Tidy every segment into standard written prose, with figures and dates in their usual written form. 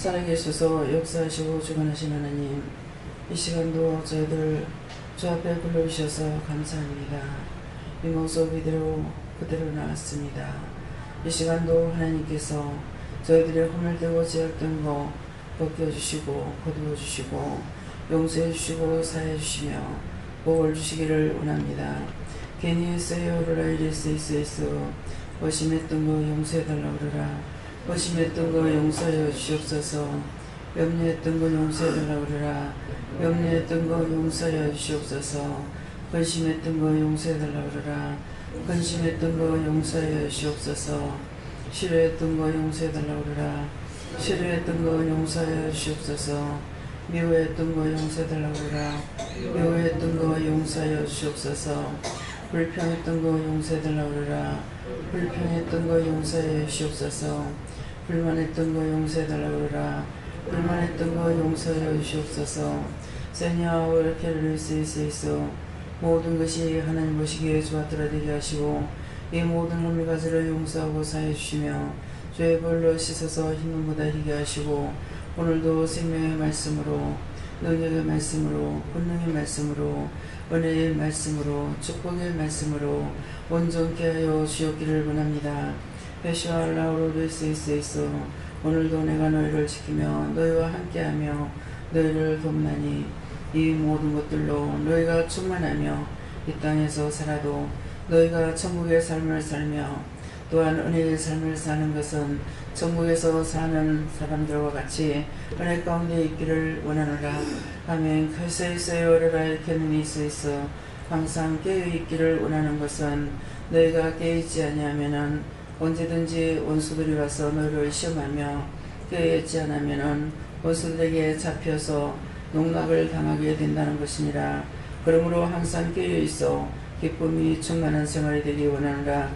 살아계셔서 역사하시고 주관하신 하나님, 이 시간도 저희들 주 앞에 불러주셔서 감사합니다. 이 모습 그대로 나왔습니다. 이 시간도 하나님께서 저희들의 혼을 대고 제약된 거 벗겨주시고 거두어주시고 용서해주시고 사해주시며 복을 주시기를 원합니다. 괜히 했어요 오르라 이랬어 의심했던 거 용서해달라고 그러라. 의심했던 거 용서하여 주시옵소서. 염려했던 거 용서해달라고 그러라. 염려했던 거 용서하여 주시옵소서. 근심했던 거 용서해달라고 그러라. 근심했던 거 용서하여 주시옵소서. 싫어했던 거 용서해달라고 그러라. 싫어했던 거 용서하여 주시옵소서. 미워했던 거 용서해달라고 그러라. 미워했던 거 용서하여 주시옵소서. 불평했던 거 용서해달라고 그러라. 불평했던 거 용서해 주시옵소서. 불만했던 거 용서해달라고 그러라. 불만했던 거 용서해 주시옵소서. 세냐와 이렇게 르세이소 모든 것이 하나님 보시기에 좋았더라 되게 하시고 이 모든 험의 가지를 용서하고 사해 주시며 죄의 벌로 씻어서 흰눈보다 희게 하시고 오늘도 생명의 말씀으로 능력의 말씀으로 권능의 말씀으로 은혜의 말씀으로 축복의 말씀으로 온전케 하여 주옵기를 원합니다. 회시와 라우로르세이소 오늘도 내가 너희를 지키며 너희와 함께하며 너희를 돕나니 이 모든 것들로 너희가 충만하며 이 땅에서 살아도 너희가 천국의 삶을 살며 또한 은혜의 삶을 사는 것은 천국에서 사는 사람들과 같이 은혜 가운데 있기를 원하노라. 아멘. 크리스에서요 오르라이케는 있어 항상 깨어있기를 원하는 것은 너희가 깨어있지 아니하면은 언제든지 원수들이 와서 너희를 시험하며 깨어있지 않으면은 원수들에게 잡혀서 농락을 당하게 된다는 것이니라. 그러므로 항상 깨어있어 기쁨이 충만한 생활이 되기 원하노라.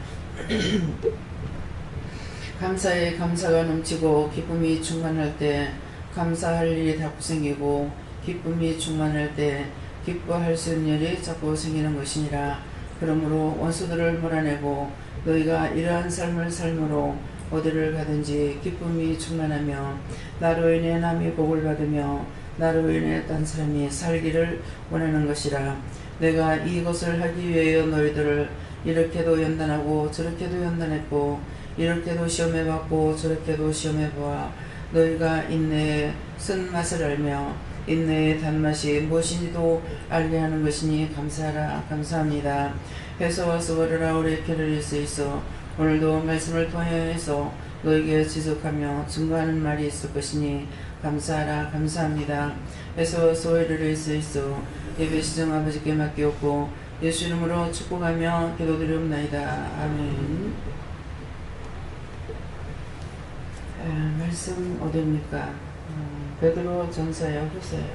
감사에 감사가 넘치고 기쁨이 충만할 때 감사할 일이 자꾸 생기고 기쁨이 충만할 때 기뻐할 수 있는 일이 자꾸 생기는 것이니라. 그러므로 원수들을 몰아내고 너희가 이러한 삶을 삶으로 어디를 가든지 기쁨이 충만하며 나로 인해 남이 복을 받으며 나로 인해 딴 사람이 살기를 원하는 것이라. 내가 이것을 하기 위하여 너희들을 이렇게도 연단하고 저렇게도 연단했고 이렇게도 시험해봤고 저렇게도 시험해보아 너희가 인내의 쓴맛을 알며 인내의 단맛이 무엇인지도 알게 하는 것이니 감사하라. 감사합니다. 해서와서 오르라 오레케를 있어 오늘도 말씀을 통하여서 너에게 지속하며 증거하는 말이 있을 것이니 감사하라. 감사합니다. 해서와서 오르를 있어 예배 시정 아버지께 맡기옵고 예수 이름으로 축복하며 기도드리옵나이다. 아멘. 말씀 어디입니까? 베드로 전서요, 후서요.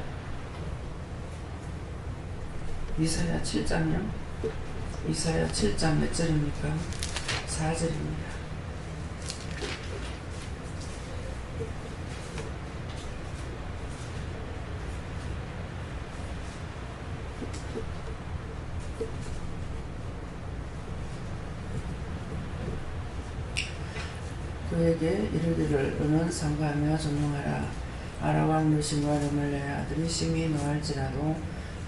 이사야 7장이요. 이사야 7장 몇 절입니까? 4절입니다. 그에게 이르기를 너는 상가하며 전능하라. 아라왕 르신과 르멜레의 아들이 심히 노할지라도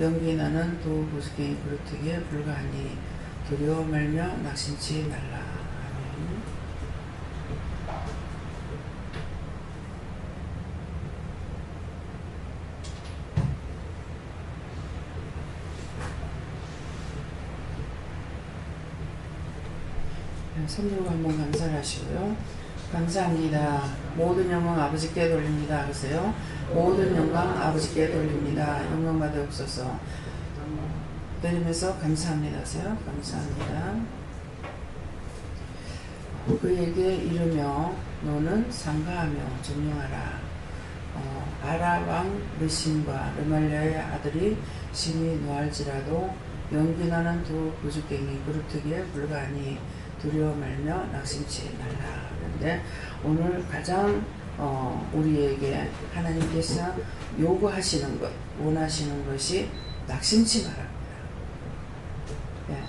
연기 나는 도 보스갱이 그루트기에 불과하니 두려워 말며 낙심치 말라. 아멘. 성령 한번 감사를 하시고요. 감사합니다. 모든 영광 아버지께 돌립니다. 하세요. 모든 영광 아버지께 돌립니다. 영광 받으옵소서. 드리면서 감사합니다. 하세요. 감사합니다. 그에게 이르며 너는 상가하며 존경하라. 아라왕 르신과 르말랴의 아들이 심히 노할지라도 연기나는 두 부죽갱이 그루트기에 불과하니 두려워 말며 낙심치 말라. 그런데 오늘 가장 우리에게 하나님께서 요구하시는 것, 원하시는 것이 낙심치 마라. 네.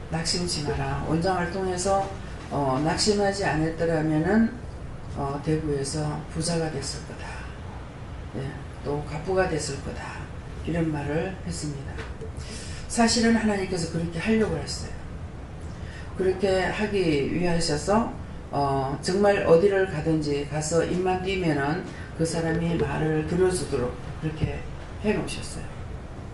낙심치 마라. 원장을 통해서 낙심하지 않았더라면은 대구에서 부자가 됐을 거다. 예, 또 갑부가 됐을 거다. 이런 말을 했습니다. 사실은 하나님께서 그렇게 하려고 했어요. 그렇게 하기 위하셔서 정말 어디를 가든지 가서 입만 띄면은 그 사람이 말을 들어주도록 그렇게 해 놓으셨어요.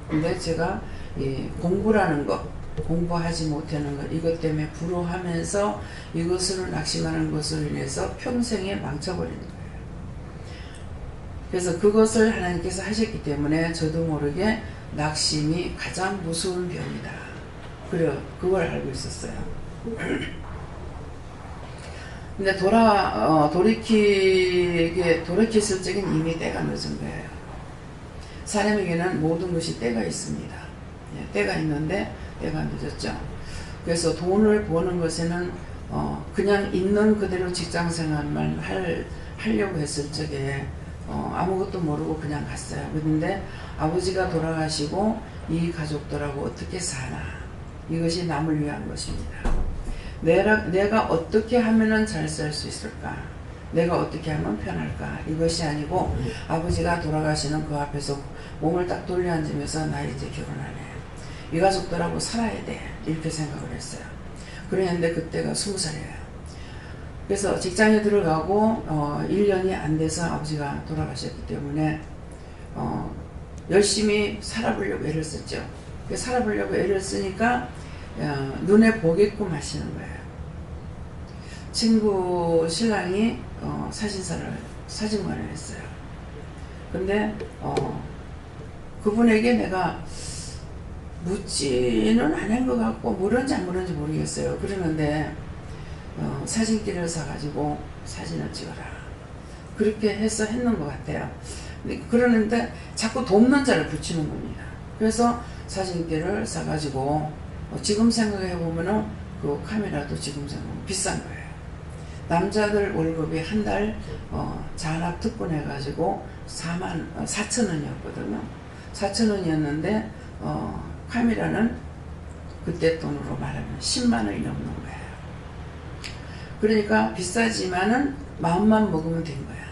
근데 제가 이 공부라는 것, 공부하지 못하는 것, 이것 때문에 불효하면서 이것으로 낙심하는 것을 인해서 평생에 망쳐버리는 거예요. 그래서 그것을 하나님께서 하셨기 때문에 저도 모르게 낙심이 가장 무서운 병이다. 그래, 그걸 알고 있었어요. 근데 돌이켰을 적엔 이미 때가 늦은 거예요. 사람에게는 모든 것이 때가 있습니다. 예, 때가 있는데 때가 늦었죠. 그래서 돈을 버는 것에는 그냥 있는 그대로 직장 생활만 하려고 했을 적에 아무것도 모르고 그냥 갔어요. 그런데 아버지가 돌아가시고 이 가족들하고 어떻게 사나, 이것이 남을 위한 것입니다. 내가 어떻게 하면은 잘 살 수 있을까, 내가 어떻게 하면 편할까, 이것이 아니고 아버지가 돌아가시는 그 앞에서 몸을 딱 돌려 앉으면서 나 이제 결혼하네, 이 가족들하고 살아야 돼, 이렇게 생각을 했어요. 그랬는데 그때가 20살이에요. 그래서 직장에 들어가고 1년이 안 돼서 아버지가 돌아가셨기 때문에 열심히 살아보려고 애를 썼죠. 살아보려고 애를 쓰니까 눈에 보게끔 하시는 거예요. 친구 신랑이 사진관을 했어요. 근데 그분에게 내가 묻지는 않은 것 같고 물은지 안 물은지 모르겠어요. 그러는데 사진기를 사가지고 사진을 찍어라, 그렇게 해서 했는 것 같아요. 그러는데 자꾸 돕는 자를 붙이는 겁니다. 그래서 사진기를 사가지고 지금 생각해보면은 그 카메라도 지금 생각하면 비싼 거예요. 남자들 월급이 한 달 잔압 특권해가지고 4,000원이었거든요. 4,000원이었는데 카메라는 그때 돈으로 말하면 10만 원이 넘는 거예요. 그러니까 비싸지만은 마음만 먹으면 된 거야.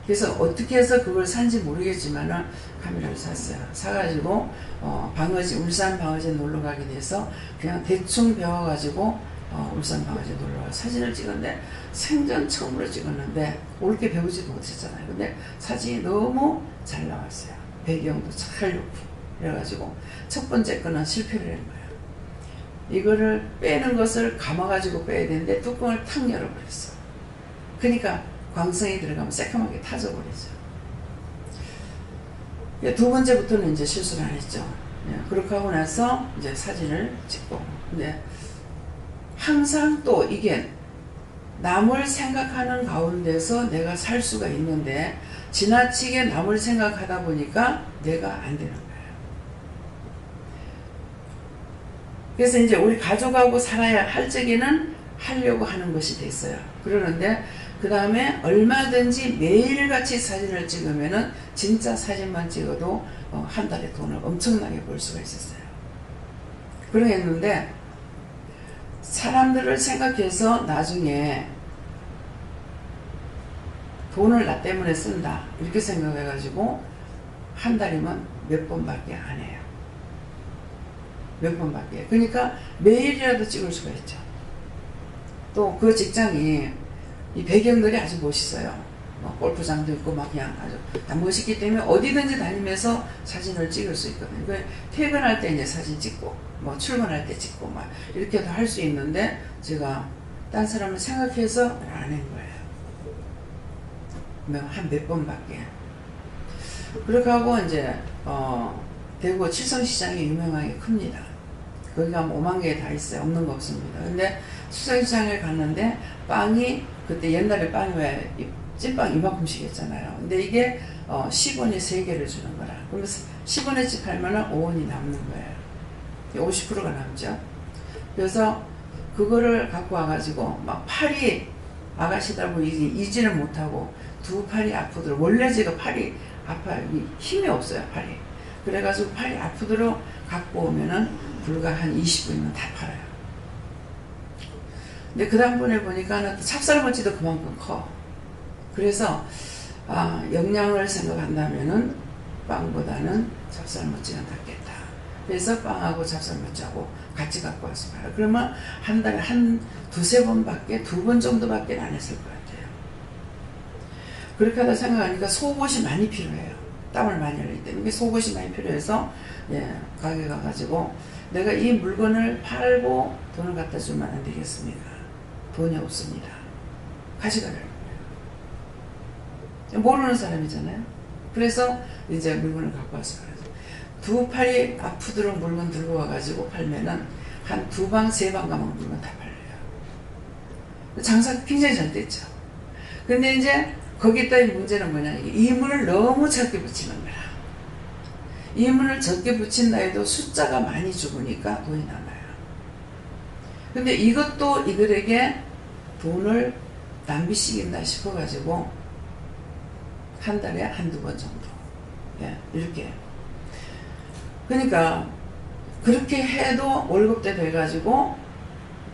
그래서 어떻게 해서 그걸 산지 모르겠지만은 카메라를 샀어요. 사가지고 울산 방어제 놀러 가게 돼서 그냥 대충 배워가지고 울산 방어제 놀러 가서 사진을 찍었는데, 생전 처음으로 찍었는데 옳게 배우지도 못했잖아요. 근데 사진이 너무 잘 나왔어요. 배경도 잘 놓고. 그래가지고 첫 번째 거는 실패를 한 거예요. 이거를 빼는 것을 감아가지고 빼야 되는데 뚜껑을 탁 열어버렸어. 그러니까 광선이 들어가면 새까맣게 타져버리죠. 두 번째부터는 이제 실수를 안 했죠. 그렇게 하고 나서 이제 사진을 찍고. 근데 항상 또 이게 남을 생각하는 가운데서 내가 살 수가 있는데 지나치게 남을 생각하다 보니까 내가 안 되는 거예요. 그래서 이제 우리 가족하고 살아야 할 적에는 하려고 하는 것이 됐어요. 그러는데 그 다음에 얼마든지 매일같이 사진을 찍으면은 진짜 사진만 찍어도 한 달에 돈을 엄청나게 벌 수가 있었어요. 그러겠는데 사람들을 생각해서 나중에 돈을 나 때문에 쓴다 이렇게 생각해가지고 한 달이면 몇 번밖에 안 해요. 몇 번밖에. 그러니까 매일이라도 찍을 수가 있죠. 또 그 직장이 이 배경들이 아주 멋있어요. 골프장도 있고 막 그냥 아주 다 멋있기 때문에 어디든지 다니면서 사진을 찍을 수 있거든요. 퇴근할 때 이제 사진 찍고 뭐 출근할 때 찍고 막 이렇게도 할 수 있는데 제가 딴 사람을 생각해서 안 한 거예요. 한 몇 번밖에. 그렇게 하고 이제 대구 칠성시장이 유명하게 큽니다. 거기 가면 5만 개 다 있어요. 없는 거 없습니다. 근데 칠성시장에 갔는데 빵이 그때 옛날에 빵이 왜 찐빵 이만큼씩 했잖아요. 근데 이게 10원에 3개를 주는 거라. 그러면서 10원어치 팔면은 5원이 남는 거예요. 50%가 남죠. 그래서 그거를 갖고 와가지고 막 팔이 아가씨들하고 이지를 못하고 두 팔이 아프도록, 원래 제가 팔이 아파요. 힘이 없어요, 팔이. 그래가지고 팔이 아프도록 갖고 오면은 불과 한 20분이면 다 팔아요. 근데 그 다음번에 보니까 찹쌀모찌도 그만큼 커. 그래서 영양을 생각한다면은 빵보다는 찹쌀모찌가 낫겠다. 그래서 빵하고 찹쌀모찌하고 같이 갖고 와서 팔아. 그러면 한 달에 한 두세 번밖에, 2번 정도밖에 안 했을 것 같아요. 그렇게 하다 생각하니까 속옷이 많이 필요해요. 땀을 많이 흘리기 때문에 속옷이 많이 필요해서 가게 가가지고 내가 이 물건을 팔고 돈을 갖다 주면 안 되겠습니까? 돈이 없습니다. 가져가려는 거예요. 모르는 사람이잖아요. 그래서 이제 물건을 갖고 와서 팔아요. 두 팔이 아프도록 물건 들고 와가지고 팔면은 한 2방, 3방 가면 물건 다 팔려요. 장사가 굉장히 잘 됐죠. 근데 이제 거기다의 문제는 뭐냐, 이문을 너무 적게 붙이는 거라. 이문을 적게 붙인다 해도 숫자가 많이 죽으니까 돈이 남아요. 근데 이것도 이들에게 돈을 낭비시킨다 싶어가지고 한 달에 한두 번 정도 이렇게. 그러니까 그렇게 해도 월급 때 돼가지고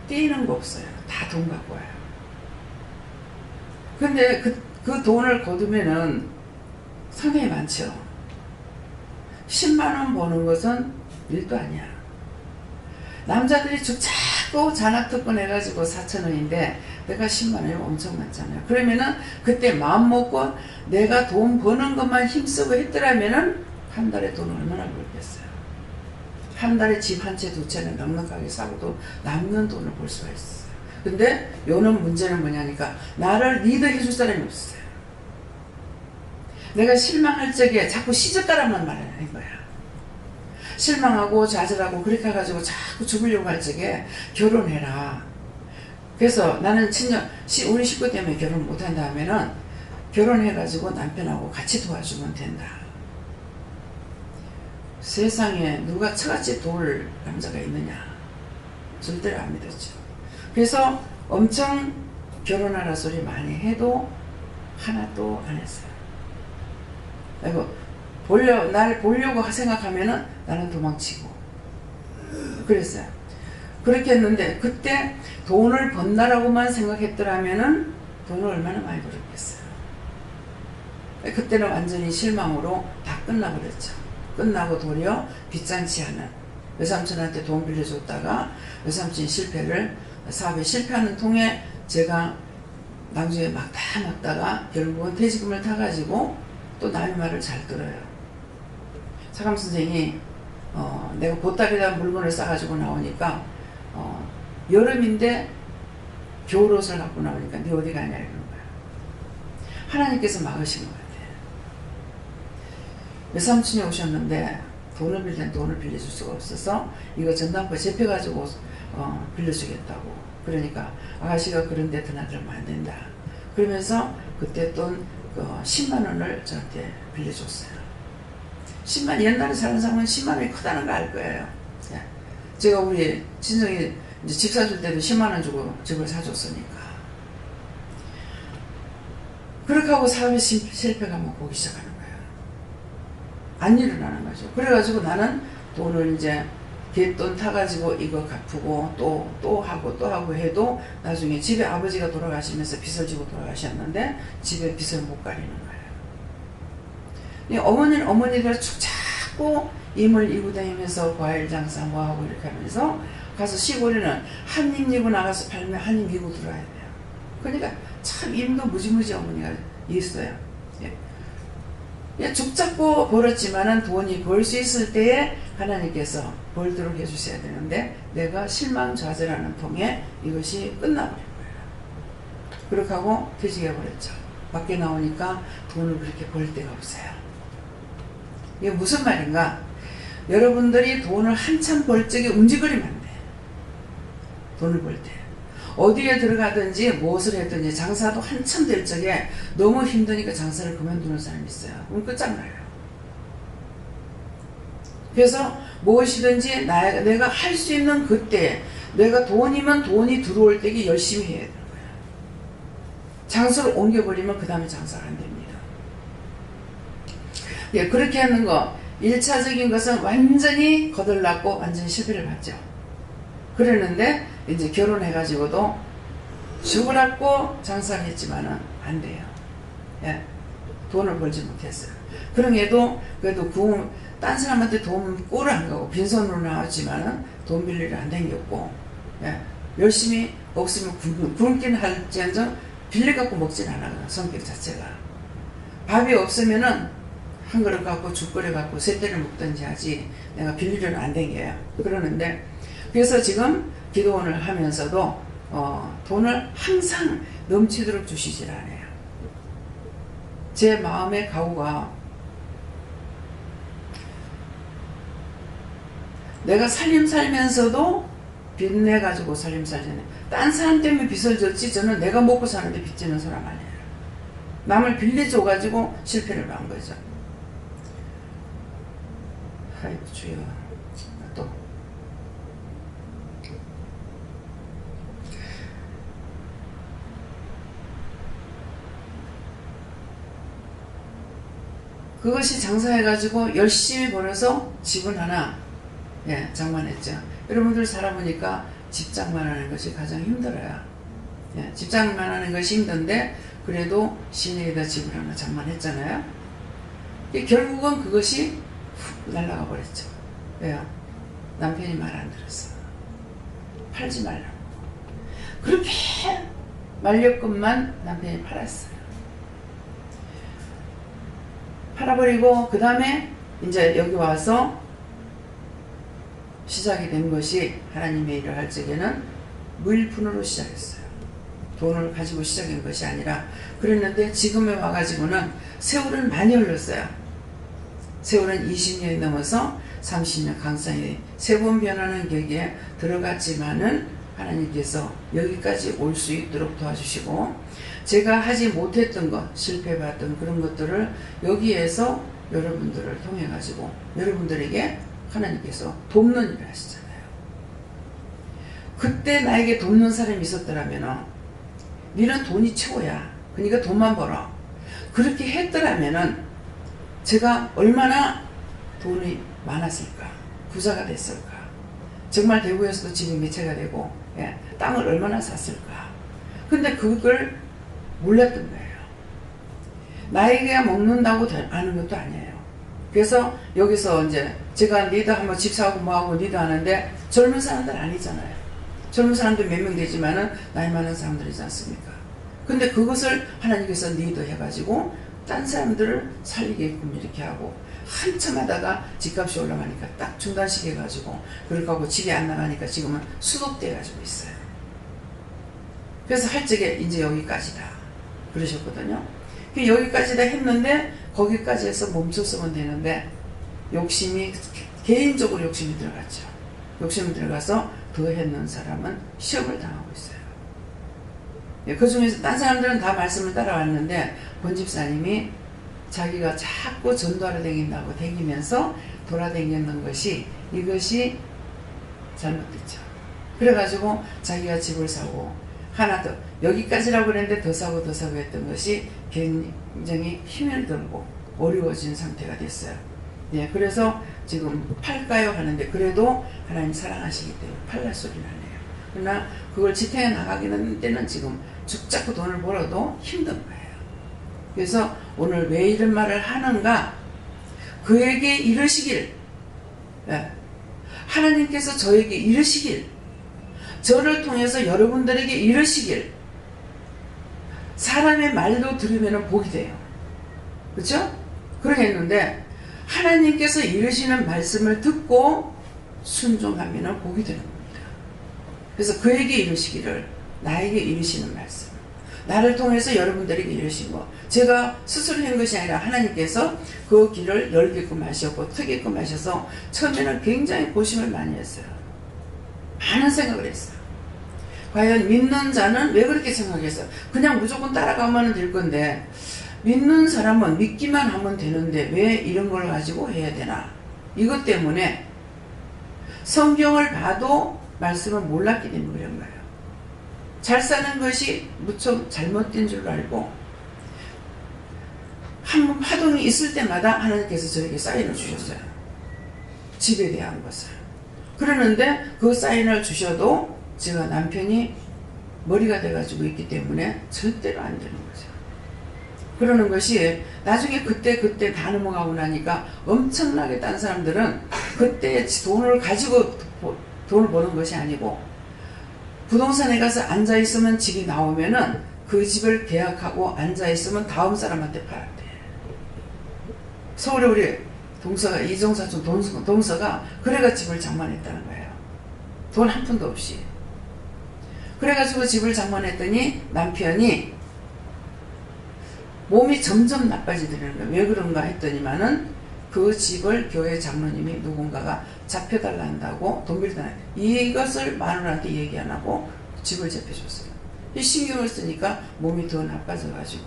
떼이는 거 없어요. 다 돈 갖고 와요. 근데 그 돈을 거두면은 상당히 많죠. 10만원 버는 것은 일도 아니야. 남자들이 자꾸 잔학특권 해가지고 4,000원인데 내가 10만원이면 엄청 많잖아요. 그러면은 그때 마음 먹고 내가 돈 버는 것만 힘쓰고 했더라면은 한 달에 돈 얼마나 벌겠어요. 한 달에 집 한 채, 2채는 넉넉하게 사고도 남는 돈을 벌 수가 있어요. 근데 요는 문제는 뭐냐니까 나를 리드해 줄 사람이 없어요. 내가 실망할 적에 자꾸 시집가라만 말하는 거야. 실망하고 좌절하고 그렇게 해가지고 자꾸 죽으려고 할 적에 결혼해라. 그래서 나는 우리 식구 때문에 결혼 못한다 하면은 결혼해가지고 남편하고 같이 도와주면 된다. 세상에 누가 처같이 도울 남자가 있느냐. 절대로 안 믿었죠. 그래서 엄청 결혼하라 소리 많이 해도 하나도 안 했어요. 날 보려고 생각하면은 나는 도망치고 그랬어요. 그렇게 했는데 그때 돈을 번다라고만 생각했더라면은 돈을 얼마나 많이 벌었겠어요. 그때는 완전히 실망으로 다 끝나버렸죠. 끝나고 도리어 빚잔치하는, 외삼촌한테 돈 빌려줬다가 외삼촌이 사업에 실패하는 통에 제가 나중에 막다가 결국은 퇴직금을 타가지고 또 남의 말을 잘 들어요. 차감 선생이 내가 보따리에다 물건을 싸가지고 나오니까 여름인데 겨울옷을 갖고 나오니까 네 어디 가냐 이러는 거야. 하나님께서 막으신 것 같아요. 외삼촌이 오셨는데 돈을 빌린 돈을 빌려줄 수가 없어서 이거 전담포 잡혀가지고 빌려주겠다고. 그러니까 아가씨가 그런데 드나들면 안 된다. 그러면서 그때 돈 10만 원을 저한테 빌려줬어요. 10만, 옛날에 사는 사람은 10만 원이 크다는 거 알 거예요. 제가 우리 친정이 이제 집 사줄 때도 10만 원 주고 집을 사줬으니까. 그렇게 하고 사업이 실패가면 보기 시작하는 거예요. 안 일어나는 거죠. 그래가지고 나는 돈을 이제 갯돈 타가지고 이거 갚고 또 하고 해도 나중에 집에 아버지가 돌아가시면서 빚을 지고 돌아가셨는데 집에 빚을 못 가리는 거예요. 어머니는 어머니들 자꾸 임을 이고 다니면서 과일 장사 뭐하고 이렇게 하면서 가서 시골에는 한 입 이고 나가서 팔면 한 입 이고 들어와야 돼요. 그러니까 참 임도 무지무지 어머니가 있어요. 죽 잡고 벌었지만은 돈이 벌 수 있을 때에 하나님께서 벌도록 해주셔야 되는데 내가 실망좌절하는 통에 이것이 끝나버린 거예요. 그렇게 하고 퇴직해버렸죠. 밖에 나오니까 돈을 그렇게 벌 데가 없어요. 이게 무슨 말인가? 여러분들이 돈을 한참 벌 적에 움직이면 안 돼. 돈을 벌 때. 어디에 들어가든지 무엇을 했든지 장사도 한참 될 적에 너무 힘드니까 장사를 그만두는 사람이 있어요. 그럼 끝장나요. 그래서 무엇이든지 내가 할 수 있는 그때 내가 돈이면 돈이 들어올 때에 열심히 해야 되는 거예요. 장소를 옮겨버리면 그 다음에 장사가 안 됩니다. 그렇게 하는 거 1차적인 것은 완전히 거덜났고 완전히 실패를 봤죠. 그랬는데 이제 결혼해가지고도 죽으라고 장사를 했지만은 안 돼요. 예, 돈을 벌지 못했어요. 그럼에도 그래도 딴 사람한테 돈 꼴을 안 가고 빈손으로 나왔지만은 돈 빌리러 안 댕겼고, 예, 열심히 없으면 굶긴 할지언정 빌려갖고 먹진 않아요. 성격 자체가. 밥이 없으면은 한 그릇 갖고 죽 끓여 갖고 세 때를 먹든지 하지 내가 빌리려는 안 댕겨요. 그러는데 그래서 지금 기도원을 하면서도 돈을 항상 넘치도록 주시질 않아요. 제 마음의 각오가 내가 살면서도 빚내 가지고 살잖아요. 딴 사람 때문에 빚을 졌지 저는 내가 먹고 사는데 빚 지는 사람 아니에요. 남을 빌려줘 가지고 실패를 한 거죠. 아이고 주여. 또 그것이 장사해가지고 열심히 벌어서 집을 하나, 예, 장만했죠. 여러분들 살아보니까 집 장만하는 것이 가장 힘들어요. 예, 집 장만하는 것이 힘든데 그래도 시내에다 집을 하나 장만했잖아요. 결국은 그것이 훅 날아가 버렸죠. 왜요? 남편이 말 안 들었어. 팔지 말라고. 그렇게 말렸건만 남편이 팔았어요. 팔아버리고 그 다음에 이제 여기 와서 시작이 된 것이 하나님의 일을 할 적에는 무일푼으로 시작했어요. 돈을 가지고 시작한 것이 아니라. 그랬는데 지금에 와가지고는 세월은 많이 흘렀어요. 세월은 20년이 넘어서 30년 강산이 세 번 변하는 격에 들어갔지만은 하나님께서 여기까지 올 수 있도록 도와주시고, 제가 하지 못했던 것, 실패받던 그런 것들을 여기에서 여러분들을 통해 가지고 여러분들에게 하나님께서 돕는 일을 하시잖아요. 그때 나에게 돕는 사람이 있었더라면 니는 돈이 최고야, 그러니까 돈만 벌어, 그렇게 했더라면은 제가 얼마나 돈이 많았을까, 부자가 됐을까, 정말 대구에서도 집이 몇 채가 되고, 예, 땅을 얼마나 샀을까. 근데 그걸 몰랐던 거예요. 나에게 먹는다고 아는 것도 아니에요. 그래서 여기서 이제 제가 니도 한번 집 사고 뭐하고 니도 하는데 젊은 사람들 아니잖아요. 젊은 사람들 몇 명 되지만은 나이 많은 사람들이지 않습니까? 근데 그것을 하나님께서 니도 해가지고 딴 사람들을 살리게끔 이렇게 하고, 한참 하다가 집값이 올라가니까 딱 중단시켜가지고 그렇게 하고 집이 안 나가니까 지금은 수독돼가지고 있어요. 그래서 할 적에 이제 여기까지다 그러셨거든요. 여기까지다 했는데 거기까지 해서 멈췄으면 되는데 욕심이, 개인적으로 욕심이 들어갔죠. 욕심이 들어가서 더 했는 사람은 시험을 당하고 있어요. 그 중에서 딴 사람들은 다 말씀을 따라왔는데 본 집사님이 자기가 자꾸 전도하러 다닌다고 다니면서 돌아다녔는 것이, 이것이 잘못됐죠. 그래가지고 자기가 집을 사고 하나 더, 여기까지라고 그랬는데 더 사고 했던 것이 굉장히 힘을 들고 어려워진 상태가 됐어요. 네, 그래서 지금 팔까요 하는데 그래도 하나님 사랑하시기 때문에 팔랄 소리는 안 해요. 그러나 그걸 지탱해 나가기는 때는 지금 죽자꾸 돈을 벌어도 힘든 거예요. 그래서 오늘 왜 이런 말을 하는가? 그에게 이르시길, 네, 하나님께서 저에게 이르시길, 저를 통해서 여러분들에게 이르시길. 사람의 말도 들으면 복이 돼요. 그렇죠? 그렇게 했는데 하나님께서 이르시는 말씀을 듣고 순종하면 복이 되는 겁니다. 그래서 그에게 이르시기를, 나에게 이르시는 말씀, 나를 통해서 여러분들에게 이르신 거, 제가 스스로 한 것이 아니라 하나님께서 그 길을 열게끔 하셨고 트게끔 하셔서 처음에는 굉장히 고심을 많이 했어요. 많은 생각을 했어요. 과연 믿는 자는 왜 그렇게 생각했어요? 그냥 무조건 따라가면 될 건데, 믿는 사람은 믿기만 하면 되는데 왜 이런 걸 가지고 해야 되나? 이것 때문에 성경을 봐도 말씀을 몰랐기 때문에 그런 거예요. 잘 사는 것이 무척 잘못된 줄 알고, 한 파동이 있을 때마다 하나님께서 저에게 사인을 주셨어요. 집에 대한 것을. 그러는데 그 사인을 주셔도 제가 남편이 머리가 돼가지고 있기 때문에 절대로 안 되는 거죠. 그러는 것이 나중에 그때 다 넘어가고 나니까 엄청나게 딴 사람들은 그때 돈을 가지고 돈을 버는 것이 아니고 부동산에 가서 앉아있으면 집이 나오면은 그 집을 계약하고 앉아있으면 다음 사람한테 팔았대. 서울에 우리 동서가 이종사촌 동서가 그래가 집을 장만했다는 거예요. 돈 한 푼도 없이. 그래가지고 집을 장만했더니 남편이 몸이 점점 나빠지더라는 거예요. 왜 그런가 했더니만은 그 집을 교회 장로님이 누군가가 잡혀달라 한다고 돈 빌려달라. 이것을 마누라한테 얘기 안 하고 집을 잡혀줬어요. 이 신경을 쓰니까 몸이 더 나빠져가지고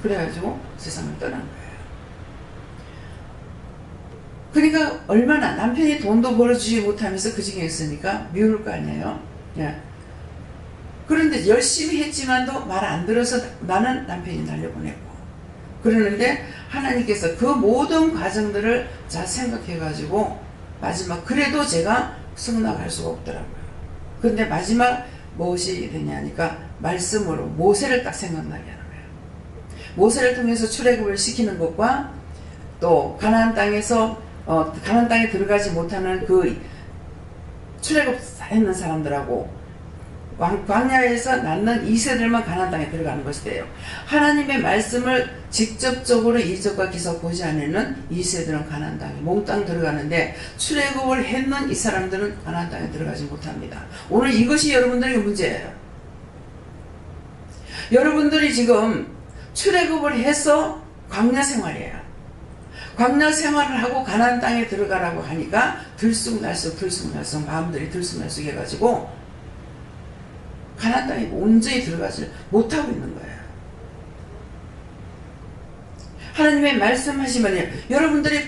그래가지고 세상을 떠난 거예요. 그러니까 얼마나 남편이 돈도 벌어주지 못하면서 그 지경에 있으니까 미울 거 아니에요. 예. 그런데 열심히 했지만도 말 안 들어서 나는 남편이 날려보내고 그러는데 하나님께서 그 모든 과정들을 잘 생각해가지고 마지막 그래도 제가 승낙할 수가 없더라고요. 근데 마지막 무엇이 되냐니까 말씀으로 모세를 딱 생각나게 하는 거예요. 모세를 통해서 출애굽을 시키는 것과 또 가나안 땅에서 가나안 땅에 들어가지 못하는 그 출애굽했는 사람들하고 광야에서 낳는 이세들만 가나안 땅에 들어가는 것이 돼요. 하나님의 말씀을 직접적으로 이적과 기사 보지 않는 이세들은 가나안 땅에 몽땅 들어가는데 출애굽을 했는 이 사람들은 가나안 땅에 들어가지 못합니다. 오늘 이것이 여러분들에게 문제예요. 여러분들이 지금 출애굽을 해서 광야 생활이에요. 광야 생활을 하고 가나안 땅에 들어가라고 하니까 들쑥날쑥 마음들이 들쑥날쑥 해가지고 가나안 땅에 온전히 들어가지 못하고 있는 거예요. 하나님의 말씀하시면 여러분들이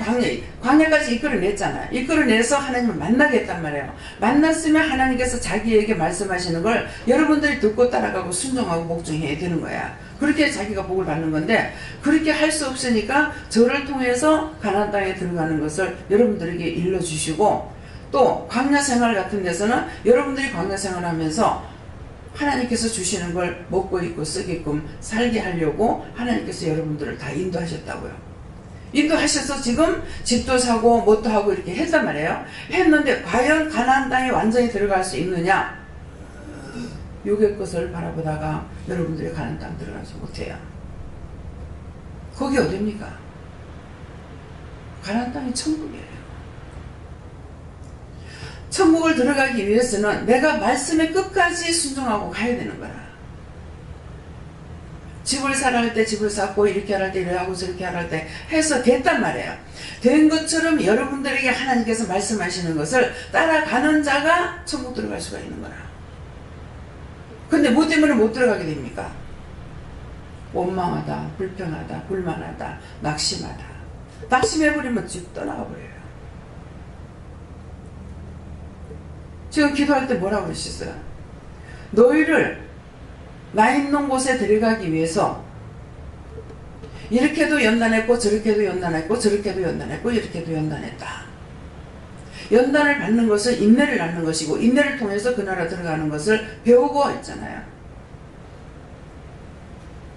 광야까지 이끌어냈잖아요. 이끌어내서 하나님을 만나게 했단 말이에요. 만났으면 하나님께서 자기에게 말씀하시는 걸 여러분들이 듣고 따라가고 순종하고 복종해야 되는 거야. 그렇게 자기가 복을 받는 건데 그렇게 할 수 없으니까 저를 통해서 가나안 땅에 들어가는 것을 여러분들에게 일러주시고 또 광야 생활 같은 데서는 여러분들이 광야 생활하면서 하나님께서 주시는 걸 먹고 있고 쓰게끔 살게 하려고 하나님께서 여러분들을 다 인도하셨다고요. 인도하셔서 지금 집도 사고 뭣도 하고 이렇게 했단 말이에요. 했는데 과연 가나안 땅에 완전히 들어갈 수 있느냐? 육의 것을 바라보다가 여러분들이 가나안 땅 들어가지 못해요. 거기 어딥니까? 가나안 땅이 천국이에요. 천국을 들어가기 위해서는 내가 말씀에 끝까지 순종하고 가야 되는 거야. 집을 사라 할 때 집을 샀고 이렇게 할 때 이렇게 하고 저렇게 할 때 해서 됐단 말이에요. 된 것처럼 여러분들에게 하나님께서 말씀하시는 것을 따라가는 자가 천국 들어갈 수가 있는 거라. 근데 뭐 때문에 못 들어가게 됩니까? 원망하다, 불평하다, 불만하다, 낙심하다. 낙심해버리면 쭉 떠나가 버려요. 지금 기도할 때 뭐라고 그러셨어요? 너희를 나 있는 곳에 데려가기 위해서 이렇게도 연단했고 저렇게도 연단했고 저렇게도 연단했고 이렇게도 연단했다. 연단을 받는 것은 인내를 낳는 것이고 인내를 통해서 그 나라 들어가는 것을 배우고 있잖아요.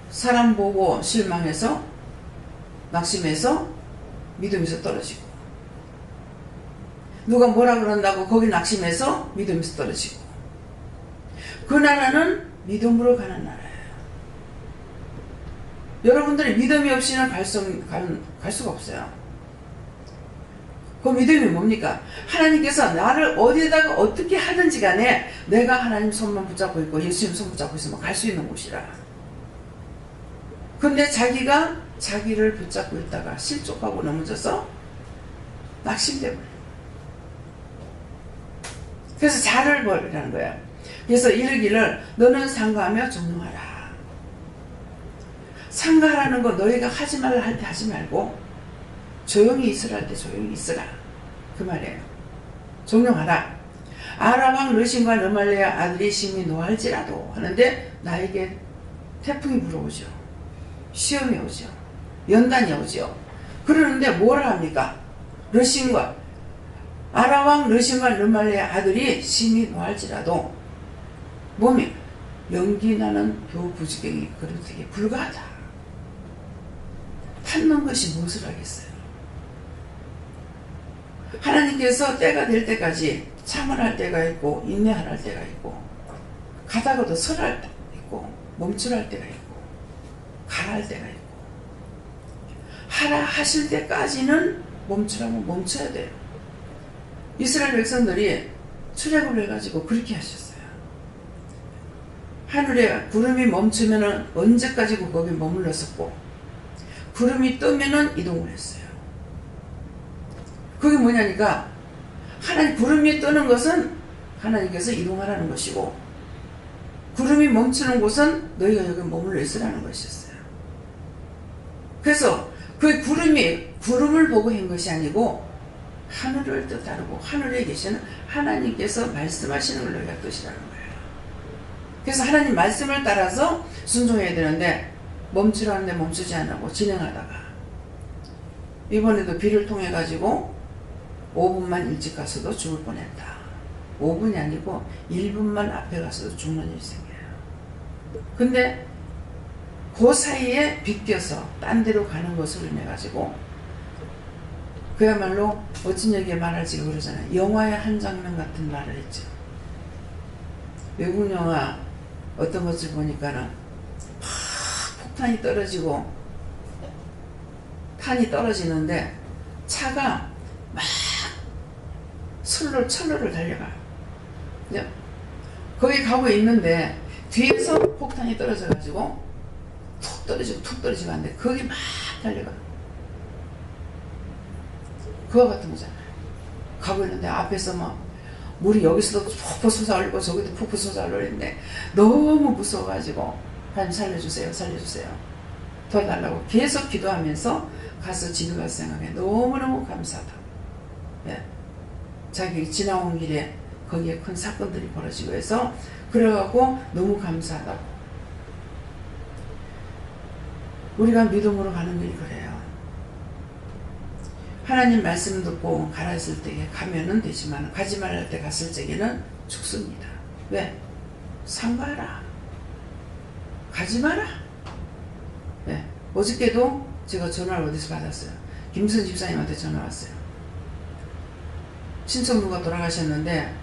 사람 보고 실망해서 낙심해서 믿음에서 떨어지고 누가 뭐라 그런다고 거기 낙심해서 믿음에서 떨어지고 그 나라는 믿음으로 가는 나라예요. 여러분들이 믿음이 없이는 갈 수가 없어요. 그 믿음이 뭡니까? 하나님께서 나를 어디에다가 어떻게 하든지 간에 내가 하나님 손만 붙잡고 있고 예수님 손 붙잡고 있으면 갈 수 있는 곳이라. 근데 자기가 자기를 붙잡고 있다가 실족하고 넘어져서 낙심되고 그래서 자를 버리라는 거야. 그래서 이르기를 너는 상가하며 종용하라. 상가하라는 거 너희가 하지 말라 할 때 하지 말고 조용히 있으라 할 때 조용히 있으라. 그 말이에요. 종용하라. 아람왕 르신과 르말레아 아들이 심히 노할지라도 하는데 나에게 태풍이 불어오죠. 시험이 오죠. 연단이 오죠. 그러는데 뭘 합니까? 르신과 아람왕 르신과 르말레아 아들이 심히 노할지라도 몸이 연기 나는 벼 부지경이 그렇게 불가하다. 참는 것이 무엇을 하겠어요? 하나님께서 때가 될 때까지 참으할 때가 있고 인내할 때가 있고 가다가도 설할 때가 있고 멈추할 때가 있고 가할 때가 있고 하라 하실 때까지는 멈추라면 멈춰야 돼요. 이스라엘 백성들이 출애굽을 해가지고 그렇게 하셨어요. 하늘에 구름이 멈추면 언제까지고 거기 머물렀었고 구름이 뜨면 이동을 했어요. 그게 뭐냐니까 하나님 구름이 뜨는 것은 하나님께서 이동하라는 것이고 구름이 멈추는 곳은 너희가 여기 머물러 있으라는 것이었어요. 그래서 그 구름을 보고 한 것이 아니고 하늘을 뜻하고 하늘에 계시는 하나님께서 말씀하시는 걸 너희가 뜻이라는 거예요. 그래서 하나님 말씀을 따라서 순종해야 되는데 멈추라는데 멈추지 않고 진행하다가 이번에도 비를 통해 가지고 5분만 일찍 가서도 죽을 뻔했다. 5분이 아니고 1분만 앞에 가서도 죽는 일이 생겨요. 근데 그 사이에 비껴서 딴 데로 가는 것으로 인해 가지고 그야말로 어찌 얘기에 말할지 그러잖아요. 영화의 한 장면 같은 말을 했죠. 외국 영화 어떤 것을 보니까는 막 폭탄이 떨어지고 탄이 떨어지는데 차가 막 철로를 달려가요. 거기 가고 있는데 뒤에서 폭탄이 떨어져 가지고 툭 떨어지고 하는데 거기 막 달려가요. 그와 같은 거잖아요. 가고 있는데 앞에서 막 물이 여기서도 푹푹 솟아올리고 저기도 푹푹 솟아올리는데 너무 무서워가지고 하나님 살려주세요 도와달라고 계속 기도하면서 가서 집에 가서 생각해. 너무너무 감사하다. 예. 자기 지나온 길에 거기에 큰 사건들이 벌어지고 해서 그래갖고 너무 감사하다고. 우리가 믿음으로 가는 길이 그래요. 하나님 말씀 듣고 가라 했을 때에 가면은 되지만 가지 말할 때 갔을 적에는 죽습니다. 왜? 삼가라. 가지 마라. 네. 어저께도 제가 전화를 어디서 받았어요. 김선 집사님한테 전화 왔어요. 친척누가 돌아가셨는데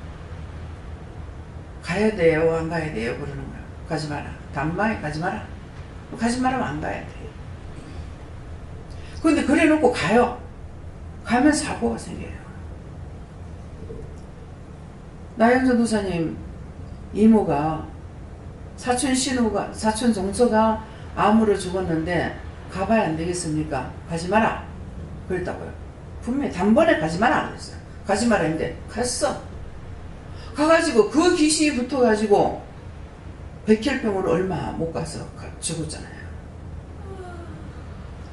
가야 돼요 안 가야 돼요 그러는 거예요. 가지 마라. 단방에 가지 마라. 가지 마라면 안 가야 돼. 그런데 그래 놓고 가요. 가면 사고가 생겨요. 나영 전도사님 이모가 사촌 정서가 암으로 죽었는데 가봐야 안 되겠습니까? 가지 마라 그랬다고요. 분명히 단번에 가지 마라 그랬어요. 가지 마라 했는데 갔어. 가가지고 그 귀신이 붙어가지고 백혈병으로 얼마 못 가서 죽었잖아요.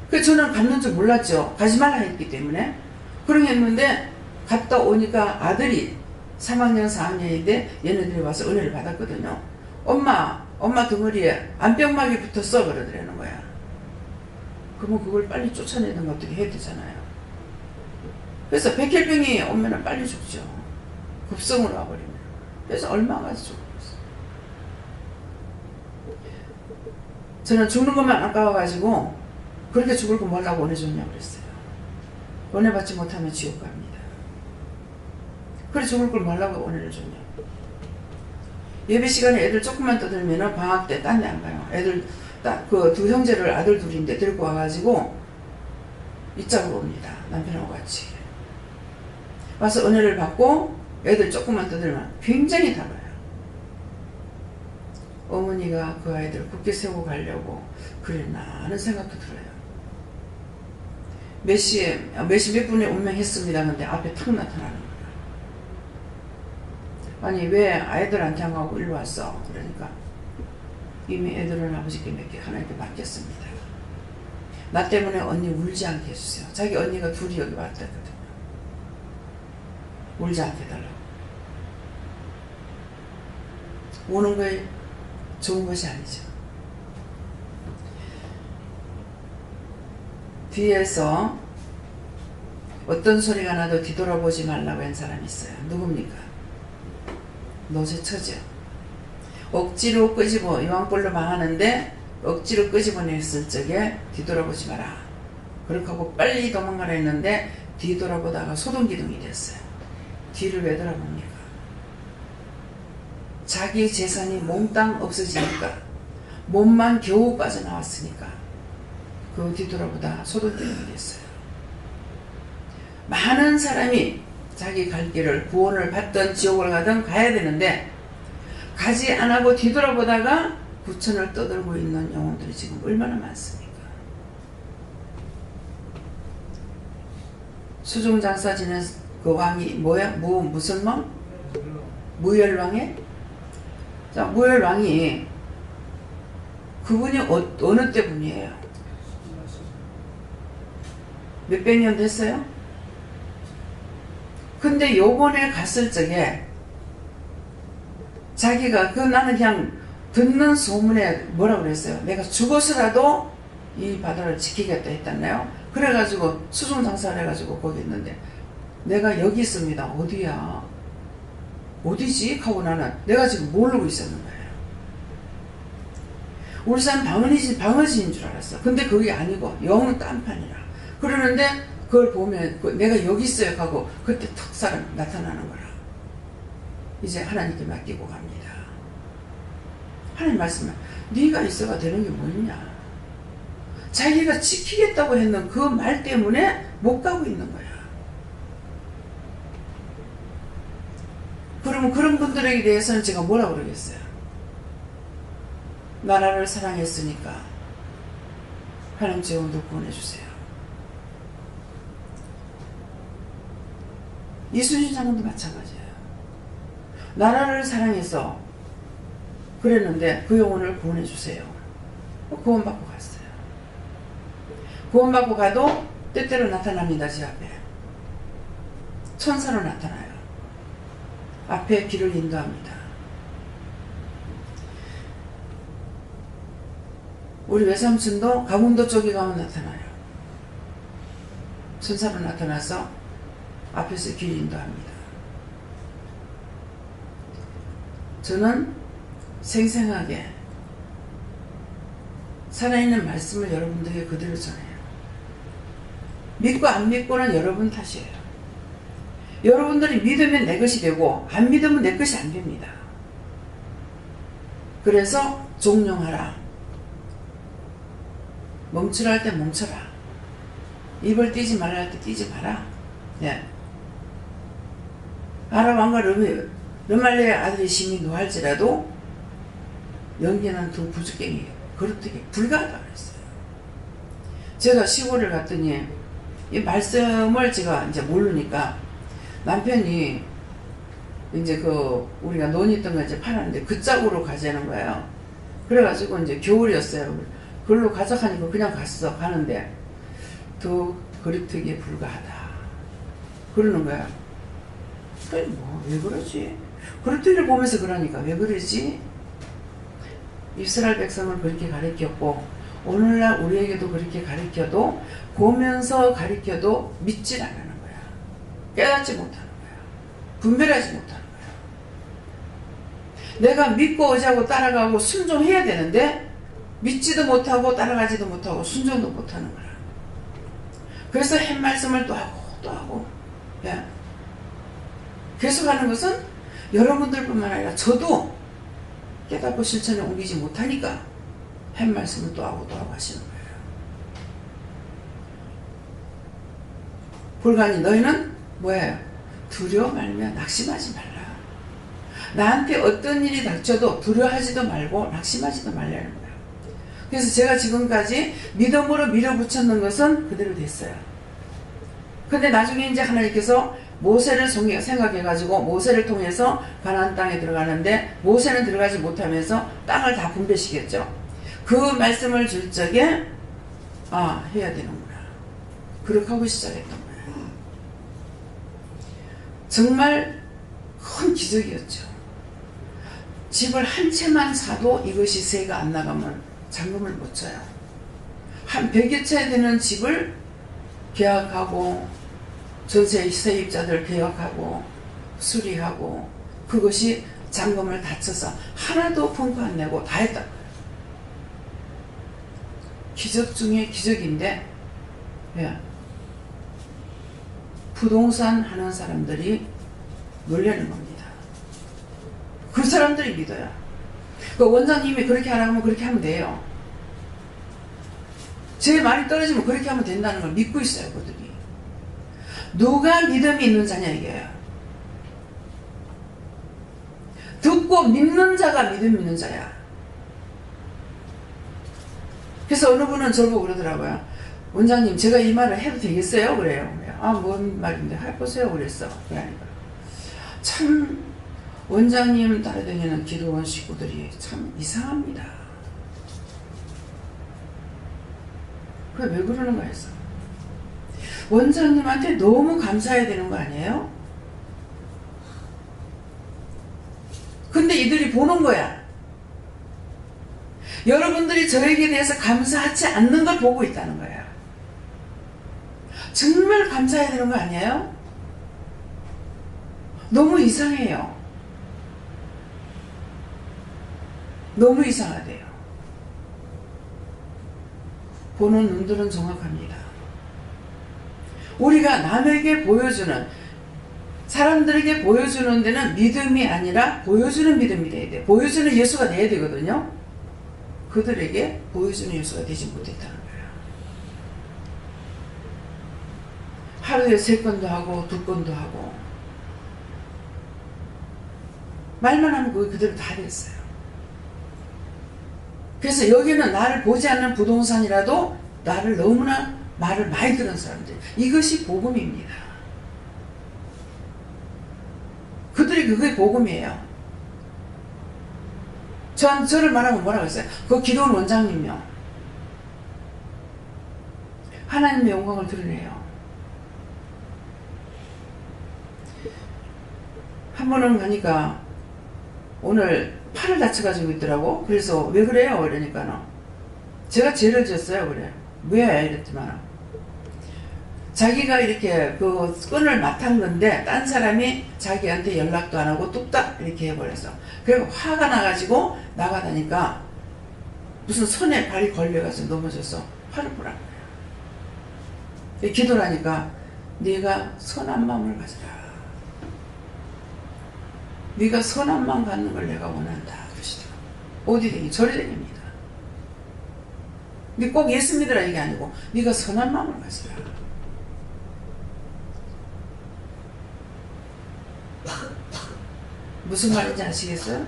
그래서 저는 갔는 줄 몰랐죠. 가지 말라 했기 때문에. 그렇게 했는데 갔다 오니까 아들이 3학년 4학년인데 얘네들이 와서 은혜를 받았거든요. 엄마 등허리에 안병막이 붙었어 그러더라는 거야. 그러면 그걸 빨리 쫓아내는 거 어떻게 해야 되잖아요. 그래서 백혈병이 오면 빨리 죽죠. 급성으로 와버리면. 그래서 얼마 가서 죽었어요. 저는 죽는 것만 아까워가지고 그렇게 죽을 거 뭐라고 은혜 줬냐고 그랬어요. 은혜 받지 못하면 지옥 갑니다. 그래 죽을 걸 뭐라고 은혜를 줬냐고. 예배 시간에 애들 조금만 떠들면 방학 때 딴 데 안 가요. 애들 그 두 형제를 아들 둘인데 데리고 와가지고 이짝으로 옵니다. 남편하고 같이 와서 은혜를 받고 애들 조금만 떠들면 굉장히 달라요. 어머니가 그 아이들 굳게 세우고 가려고 그랬나 하는 생각도 들어요. 몇 시에 몇 분에 운명했습니다. 근데 앞에 탁 나타나는 거예요. 아니 왜 아이들한테 안 가고 일로 왔어? 그러니까 이미 애들은 아버지께 몇 개 하나님께 맡겼습니다. 나 때문에 언니 울지 않게 해주세요. 자기 언니가 둘이 여기 왔다거든요. 울지 않게 해달라고. 우는 거에 좋은 것이 아니죠. 뒤에서 어떤 소리가 나도 뒤돌아보지 말라고 한 사람이 있어요. 누굽니까? 노제처죠. 억지로 끄집어 이왕벌로 망하는데 억지로 끄집어냈을 적에 뒤돌아보지 마라. 그렇게 하고 빨리 도망가라 했는데 뒤돌아보다가 소동기둥이 됐어요. 뒤를 왜 돌아봅니까? 자기 재산이 몽땅 없어지니까, 몸만 겨우 빠져나왔으니까 그 뒤돌아보다 소동기둥이 됐어요. 많은 사람이 자기 갈 길을 구원을 받든 지옥을 가든 가야 되는데 가지 않고 뒤돌아보다가 구천을 떠들고 있는 영혼들이 지금 얼마나 많습니까? 수종장사 지낸 그 왕이 뭐야? 무슨 왕? 무열왕에? 자, 무열왕이 그분이 어느 때 분이에요? 몇백 년 됐어요? 근데 요번에 갔을 적에 자기가 나는 그냥 듣는 소문에 뭐라고 그랬어요? 내가 죽어서라도 이 바다를 지키겠다 했잖아요. 그래가지고 수종장사를 해가지고 거기 있는데 내가 여기 있습니다. 어디야? 어디지? 하고 나는 내가 지금 모르고 있었는 거예요. 울산 방어진인 줄 알았어. 근데 그게 아니고 영 딴판이라. 그러는데 그걸 보면 내가 여기 있어요 하고 그때 탁 사람 나타나는 거라. 이제 하나님께 맡기고 갑니다. 하나님 말씀은 네가 있어가 되는 게 뭐냐. 자기가 지키겠다고 했는 그 말 때문에 못 가고 있는 거야. 그러면 그런 분들에게 대해서는 제가 뭐라고 그러겠어요? 나라를 사랑했으니까 하나님 제 영혼도 구원해주세요. 이순신 장군도 마찬가지예요. 나라를 사랑해서 그랬는데 그 영혼을 구원해주세요. 구원받고 갔어요. 구원받고 가도 때때로 나타납니다. 제 앞에 천사로 나타나요. 앞에 길을 인도합니다. 우리 외삼촌도 강원도 쪽에 가면 나타나요. 천사로 나타나서 앞에서 길 인도합니다. 저는 생생하게 살아있는 말씀을 여러분들에게 그대로 전해요. 믿고 안 믿고는 여러분 탓이에요. 여러분들이 믿으면 내 것이 되고 안 믿으면 내 것이 안 됩니다. 그래서 종용하라. 멈추라 할 때 멈춰라. 입을 띄지 말라 할 때 띄지 마라. 예. 아람 왕과 르말리의 아들이 심히 노할지라도 연기는 두 부주깽이 그렇게 불가하다 그랬어요. 제가 시골을 갔더니 이 말씀을 제가 이제 모르니까 남편이 이제 우리가 논이 있던 거 이제 팔았는데 그 짝으로 가자는 거예요. 그래가지고 이제 겨울이었어요. 그걸로 가자 하니까 그냥 가는데 더 그립트기에 불과하다 그러는 거야. 왜 그러지? 그립트기를 보면서 그러니까 왜 그러지? 이스라엘 백성을 그렇게 가르쳤고 오늘날 우리에게도 그렇게 가르쳐도 보면서 가르쳐도 믿질 않는 거야. 깨닫지 못하는 거야. 분별하지 못하는 거야. 내가 믿고 의지하고 따라가고 순종해야 되는데 믿지도 못하고 따라가지도 못하고 순종도 못하는 거야. 그래서 한 말씀을 또 하고 또 하고 예. 계속하는 것은 여러분들뿐만 아니라 저도 깨닫고 실천에 옮기지 못하니까 한 말씀을 또 하고 또 하고 하시는 거예요. 불가니 너희는 뭐예요? 두려워 말며 낙심하지 말라. 나한테 어떤 일이 닥쳐도 두려워하지도 말고 낙심하지도 말라는 거예요. 그래서 제가 지금까지 믿음으로 밀어붙였는 것은 그대로 됐어요. 근데 나중에 이제 하나님께서 모세를 생각해가지고 모세를 통해서 가나안 땅에 들어가는데 모세는 들어가지 못하면서 땅을 다 분배시켰죠. 그 말씀을 줄 적에 해야 되는구나. 그렇게 하고 시작했던 거예요. 정말 큰 기적이었죠. 집을 한 채만 사도 이것이 세가 안 나가면 잔금을 못 쳐요. 한 100여 채 되는 집을 계약하고 전세 세입자들 계약하고 수리하고 그것이 잔금을 다 쳐서 하나도 펑크 안 내고 다 했다. 기적 중에 기적인데 예. 부동산 하는 사람들이 놀라는 겁니다. 그 사람들이 믿어요. 그 원장님이 그렇게 하라고 하면 그렇게 하면 돼요. 제 말이 떨어지면 그렇게 하면 된다는 걸 믿고 있어요. 그들이. 누가 믿음이 있는 자냐 이게요. 듣고 믿는 자가 믿음 있는 자야. 그래서 어느 분은 저를 보고 그러더라고요. 원장님 제가 이 말을 해도 되겠어요? 그래요. 아, 뭔 말인데 해보세요. 그랬어. 그러니까 참 원장님 따라다니는 기도원 식구들이 참 이상합니다. 그게 왜 그러는가 해서 원장님한테 너무 감사해야 되는 거 아니에요? 근데 이들이 보는 거야. 여러분들이 저에게 대해서 감사하지 않는 걸 보고 있다는 거예요. 정말 감사해야 되는 거 아니에요? 너무 이상해요. 너무 이상하대요. 보는 눈들은 정확합니다. 우리가 남에게 보여주는, 사람들에게 보여주는 데는 믿음이 아니라 보여주는 믿음이 돼야 돼요. 보여주는 예수가 돼야 되거든요. 그들에게 보여주는 예수가 되지 못했다는 거예요. 하루에 3건도 하고 2건도 하고 말만 하면 그게 그대로 다 됐어요. 그래서 여기는 나를 보지 않는 부동산이라도 나를 너무나 말을 많이 들은 사람들, 이것이 복음입니다. 그들이 그게 복음이에요. 저를 말하면 뭐라고 했어요? 그 기도원 원장님이요. 하나님의 영광을 드러내요. 한 번은 가니까 오늘 팔을 다쳐가지고 있더라고. 그래서 왜 그래요? 그러니까는 제가 죄를 지었어요. 그래. 왜? 이랬지만 자기가 이렇게 그 끈을 맡은 건데 딴 사람이 자기한테 연락도 안 하고 뚝딱 이렇게 해버렸어. 그리고 화가 나가지고 나가다니까 무슨 손에 발이 걸려가지고 넘어져서 팔을 보란 거야. 기도를 하니까 네가 선한 마음을 가져라. 네가 선한 마음 갖는 걸 내가 원한다. 그러시더라고. 어디 되니? 저리 되닙니다. 근데 꼭 예수 믿으라 이게 아니고 네가 선한 마음을 가져라. 무슨 말인지 아시겠어요?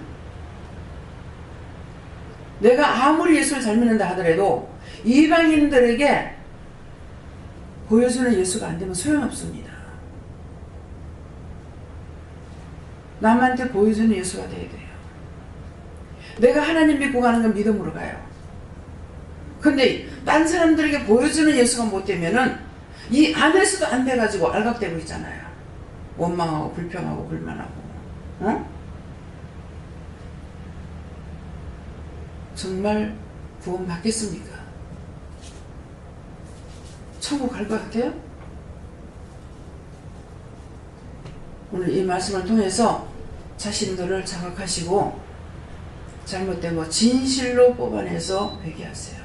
내가 아무리 예수를 잘 믿는다 하더라도 이방인들에게 보여주는 예수가 안 되면 소용없습니다. 남한테 보여주는 예수가 돼야 돼요. 내가 하나님 믿고 가는 건 믿음으로 가요. 근데 딴 사람들에게 보여주는 예수가 못 되면은 이 안에서도 안 돼가지고 알각되고 있잖아요. 원망하고 불평하고 불만하고. 어? 정말 구원 받겠습니까? 천국 갈 것 같아요? 오늘 이 말씀을 통해서 자신들을 자각하시고 잘못된 거 진실로 뽑아내서 회개하세요.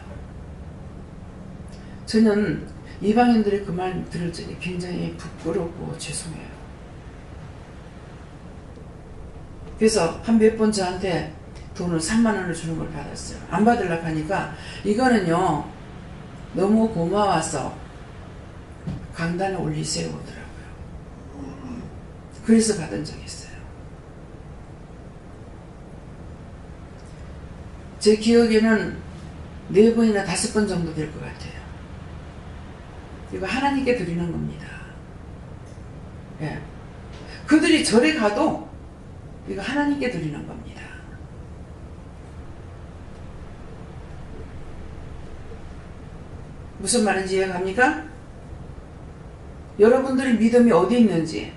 저는 이방인들의 그 말 들을 적에 굉장히 부끄럽고 죄송해요. 그래서 한 몇 번 저한테 돈을 3만 원을 주는 걸 받았어요. 안 받으려고 하니까 이거는요 너무 고마워서 강단에 올리세요 오더라고요. 그래서 받은 적이 있어요. 제 기억에는 4번이나 5번 정도 될 것 같아요. 이거 하나님께 드리는 겁니다. 예. 그들이 절에 가도 이거 하나님께 드리는 겁니다. 무슨 말인지 이해갑니까? 여러분들의 믿음이 어디 있는지,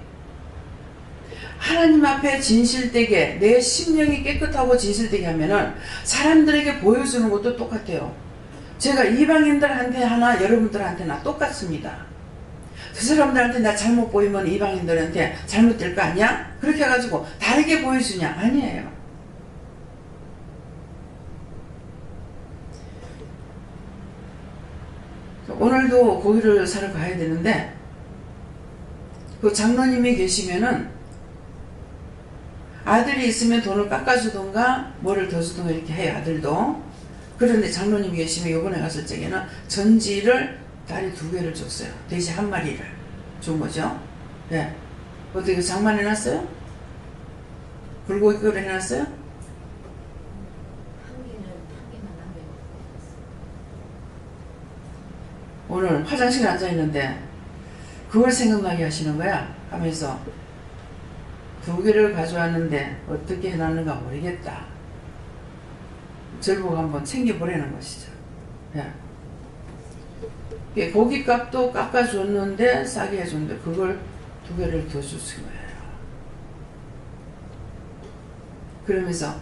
하나님 앞에 진실되게 내 심령이 깨끗하고 진실되게 하면은 사람들에게 보여주는 것도 똑같아요. 제가 이방인들한테 하나 여러분들한테 나 똑같습니다. 그 사람들한테 나 잘못 보이면 이방인들한테 잘못될 거 아니야? 그렇게 해가지고 다르게 보여주냐? 아니에요. 오늘도 고기를 사러 가야 되는데 그 장로님이 계시면은 아들이 있으면 돈을 깎아주던가 뭐를 더 주던가 이렇게 해요. 아들도. 그런데 장로님이 계시면 요번에 갔을 적에는 전지를 다리 2개를 줬어요. 돼지 1마리를 준 거죠. 예. 어떻게 장만해놨어요? 불고기 끓여 해놨어요? 오늘 화장실에 앉아있는데 그걸 생각나게 하시는 거야. 하면서 2개를 가져왔는데 어떻게 해놨는가 모르겠다. 절복 한번 챙겨보라는 것이죠. 예. 고깃값도 깎아줬는데 싸게 해줬는데 그걸 2개를 더 주신 거예요. 그러면서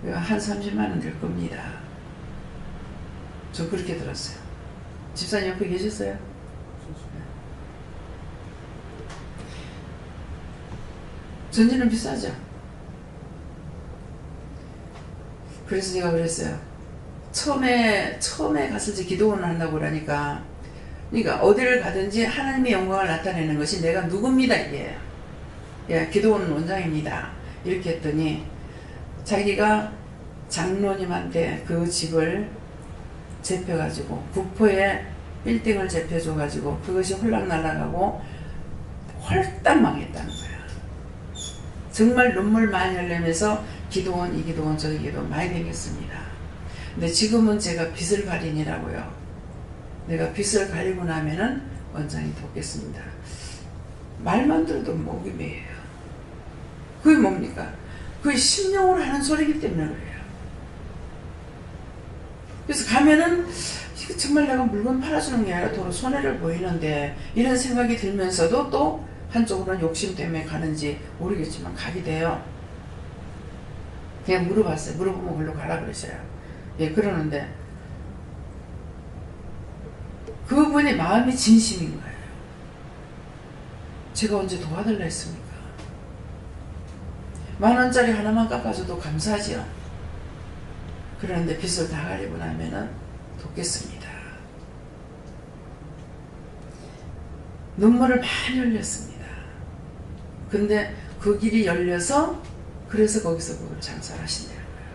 한 30만원 될 겁니다. 저 그렇게 들었어요. 집사님 옆에 계셨어요? 전지는 비싸죠. 그래서 제가 그랬어요. 처음에 갔을 때 기도원을 한다고 그러니까, 그러니까 어디를 가든지 하나님의 영광을 나타내는 것이 내가 누굽니다 이게요. 예, 기도원 원장입니다. 이렇게 했더니 자기가 장로님한테 그 집을 재펴가지고 국포에 빌딩을 재펴줘가지고 그것이 홀락날락하고 홀딱 망했다는 거야. 정말 눈물 많이 흘리면서 기도원 이 기도원 저 기도원 많이 다녔습니다. 근데 지금은 제가 빚을 가리니라고요. 내가 빚을 가리고 나면은 원장이 돕겠습니다. 말만 들어도 목이 메여요. 그게 뭡니까? 그게 심령으로 하는 소리이기 때문에 그래요. 그래서 가면은 이거 정말 내가 물건 팔아주는 게 아니라 도로 손해를 보이는데 이런 생각이 들면서도 또 한쪽으로는 욕심 때문에 가는지 모르겠지만 가게 돼요. 그냥 물어봤어요. 물어보면 그걸로 가라 그러셔요. 예, 그러는데 그분이 마음이 진심인 거예요. 제가 언제 도와달라 했습니까? 10,000원짜리 하나만 깎아줘도 감사하지요. 그런데 빚을 다 가리고 나면은 돕겠습니다. 눈물을 많이 흘렸습니다. 근데 그 길이 열려서 그래서 거기서 그걸 장사를 하신다는 거예요.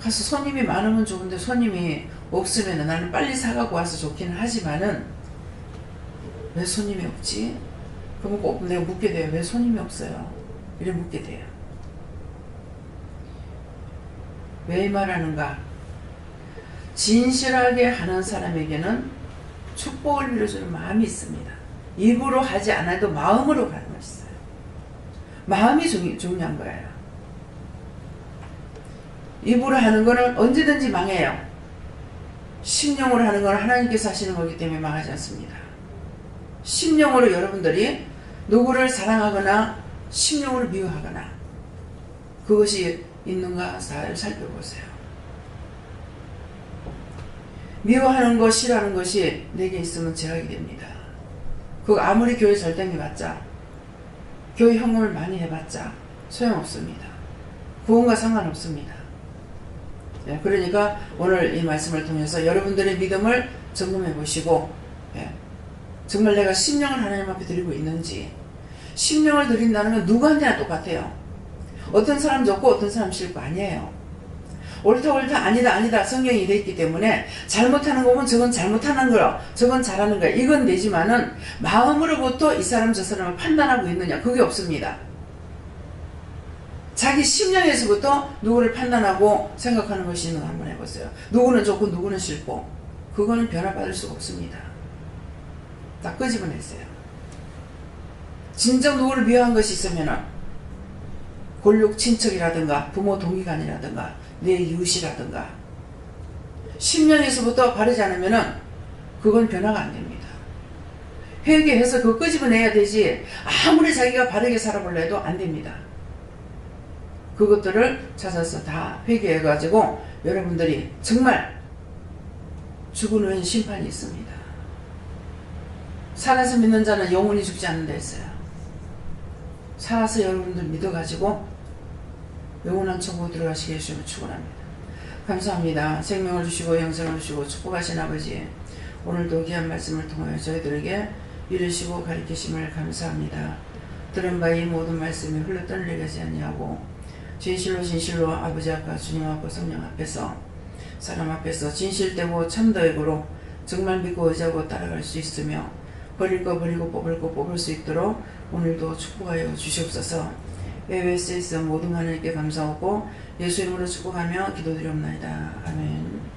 가서 손님이 많으면 좋은데 손님이 없으면 나는 빨리 사가고 와서 좋기는 하지만은 왜 손님이 없지? 그러면 꼭 내가 묻게 돼요. 왜 손님이 없어요? 이래 묻게 돼요. 왜 말하는가? 진실하게 하는 사람에게는 축복을 빌어주는 마음이 있습니다. 입으로 하지 않아도 마음으로 가는 것이 있어요. 마음이 중요한 거예요. 입으로 하는 거는 언제든지 망해요. 심령으로 하는 건 하나님께서 하시는 거기 때문에 망하지 않습니다. 심령으로 여러분들이 누구를 사랑하거나 심령으로 미워하거나 그것이 있는가 잘 살펴보세요. 미워하는 것, 싫어하는 것이 내게 있으면 제약이 됩니다. 그 아무리 교회 잘 다녀봤자 교회 헌금을 많이 해봤자 소용없습니다. 구원과 상관없습니다. 예, 그러니까 오늘 이 말씀을 통해서 여러분들의 믿음을 점검해 보시고 예, 정말 내가 심령을 하나님 앞에 드리고 있는지. 심령을 드린다는 건 누구한테나 똑같아요. 어떤 사람 좋고 어떤 사람 싫고 아니에요. 옳다 아니다 성경이 되어 있기 때문에 잘못하는 거 보면 저건 잘못하는 거요 저건 잘하는 거야 이건 되지만은 마음으로부터 이 사람 저 사람을 판단하고 있느냐 그게 없습니다. 자기 심령에서부터 누구를 판단하고 생각하는 것이 있는가 한번 해보세요. 누구는 좋고 누구는 싫고 그거는 변화받을 수가 없습니다. 딱 끄집어냈어요. 진정 누구를 미워한 것이 있으면은 골육 친척이라든가 부모 동기간이라든가 내 이웃이라든가 심령에서부터 바르지 않으면은 그건 변화가 안 됩니다. 회개해서 그거 끄집어내야 되지 아무리 자기가 바르게 살아보려 해도 안 됩니다. 그것들을 찾아서 다 회개해가지고 여러분들이 정말 죽은 후에는 심판이 있습니다. 살아서 믿는 자는 영원히 죽지 않는다 했어요. 살아서 여러분들 믿어가지고 영원한 천국에 들어가시게 해주시면 축원합니다. 감사합니다. 생명을 주시고 영생을 주시고 축복하신 아버지, 오늘도 귀한 말씀을 통하여 저희들에게 이르시고 가르치심을 감사합니다. 들은 바의 모든 말씀이 흘러 떠내리게 하지 아니하고 진실로 아버지 앞과 주님 앞과 성령 앞에서 사람 앞에서 진실되고 참되고 정말 믿고 의지하고 따라갈 수 있으며 버릴 거 버리고 뽑을 거 뽑을 수 있도록 오늘도 축복하여 주시옵소서. ABS에서 모든 하나님께 감사하고 예수 이름으로 축복하며 기도드리옵나이다. 아멘.